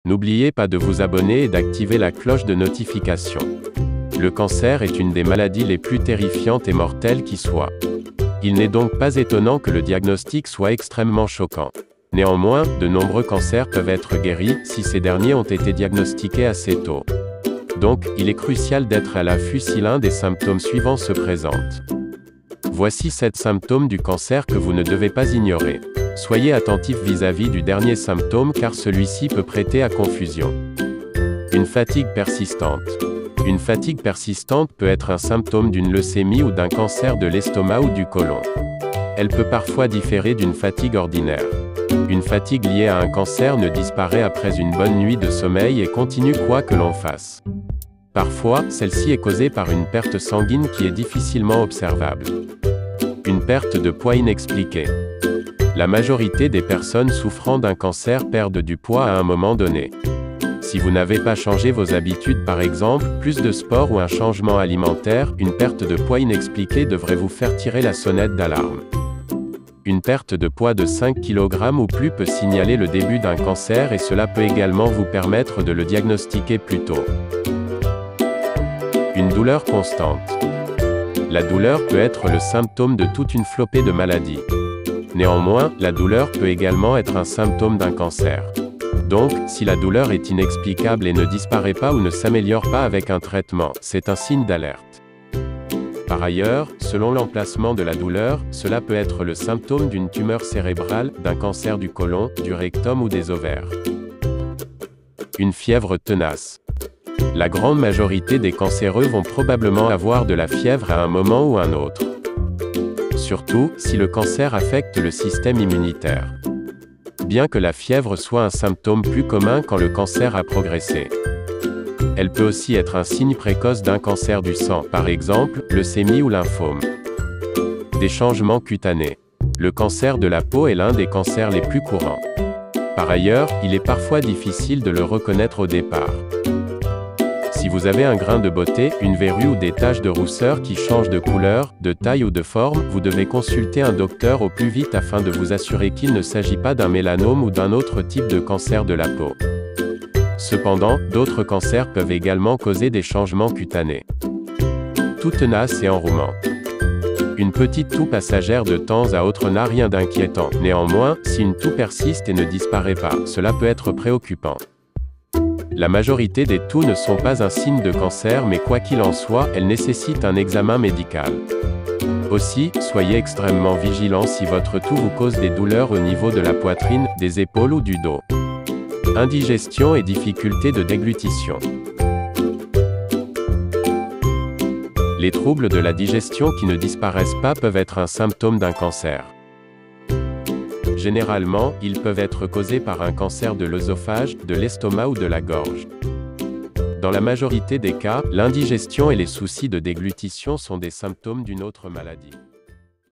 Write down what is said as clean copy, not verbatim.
N'oubliez pas de vous abonner et d'activer la cloche de notification. Le cancer est une des maladies les plus terrifiantes et mortelles qui soient. Il n'est donc pas étonnant que le diagnostic soit extrêmement choquant. Néanmoins, de nombreux cancers peuvent être guéris, si ces derniers ont été diagnostiqués assez tôt. Donc, il est crucial d'être à l'affût si l'un des symptômes suivants se présente. Voici 7 symptômes du cancer que vous ne devez pas ignorer. Soyez attentif vis-à-vis du dernier symptôme car celui-ci peut prêter à confusion. Une fatigue persistante. Une fatigue persistante peut être un symptôme d'une leucémie ou d'un cancer de l'estomac ou du côlon. Elle peut parfois différer d'une fatigue ordinaire. Une fatigue liée à un cancer ne disparaît après une bonne nuit de sommeil et continue quoi que l'on fasse. Parfois, celle-ci est causée par une perte sanguine qui est difficilement observable. Une perte de poids inexpliquée. La majorité des personnes souffrant d'un cancer perdent du poids à un moment donné. Si vous n'avez pas changé vos habitudes par exemple, plus de sport ou un changement alimentaire, une perte de poids inexpliquée devrait vous faire tirer la sonnette d'alarme. Une perte de poids de 5 kg ou plus peut signaler le début d'un cancer et cela peut également vous permettre de le diagnostiquer plus tôt. Une douleur constante. La douleur peut être le symptôme de toute une flopée de maladies. Néanmoins, la douleur peut également être un symptôme d'un cancer. Donc, si la douleur est inexplicable et ne disparaît pas ou ne s'améliore pas avec un traitement, c'est un signe d'alerte. Par ailleurs, selon l'emplacement de la douleur, cela peut être le symptôme d'une tumeur cérébrale, d'un cancer du côlon, du rectum ou des ovaires. Une fièvre tenace. La grande majorité des cancéreux vont probablement avoir de la fièvre à un moment ou un autre. Surtout, si le cancer affecte le système immunitaire. Bien que la fièvre soit un symptôme plus commun quand le cancer a progressé. Elle peut aussi être un signe précoce d'un cancer du sang, par exemple, leucémie ou lymphome. Des changements cutanés. Le cancer de la peau est l'un des cancers les plus courants. Par ailleurs, il est parfois difficile de le reconnaître au départ. Si vous avez un grain de beauté, une verrue ou des taches de rousseur qui changent de couleur, de taille ou de forme, vous devez consulter un docteur au plus vite afin de vous assurer qu'il ne s'agit pas d'un mélanome ou d'un autre type de cancer de la peau. Cependant, d'autres cancers peuvent également causer des changements cutanés. Toux tenace et enrouement. Une petite toux passagère de temps à autre n'a rien d'inquiétant. Néanmoins, si une toux persiste et ne disparaît pas, cela peut être préoccupant. La majorité des toux ne sont pas un signe de cancer mais quoi qu'il en soit, elles nécessitent un examen médical. Aussi, soyez extrêmement vigilant si votre toux vous cause des douleurs au niveau de la poitrine, des épaules ou du dos. Indigestion et difficultés de déglutition. Les troubles de la digestion qui ne disparaissent pas peuvent être un symptôme d'un cancer. Généralement, ils peuvent être causés par un cancer de l'œsophage, de l'estomac ou de la gorge. Dans la majorité des cas, l'indigestion et les soucis de déglutition sont des symptômes d'une autre maladie.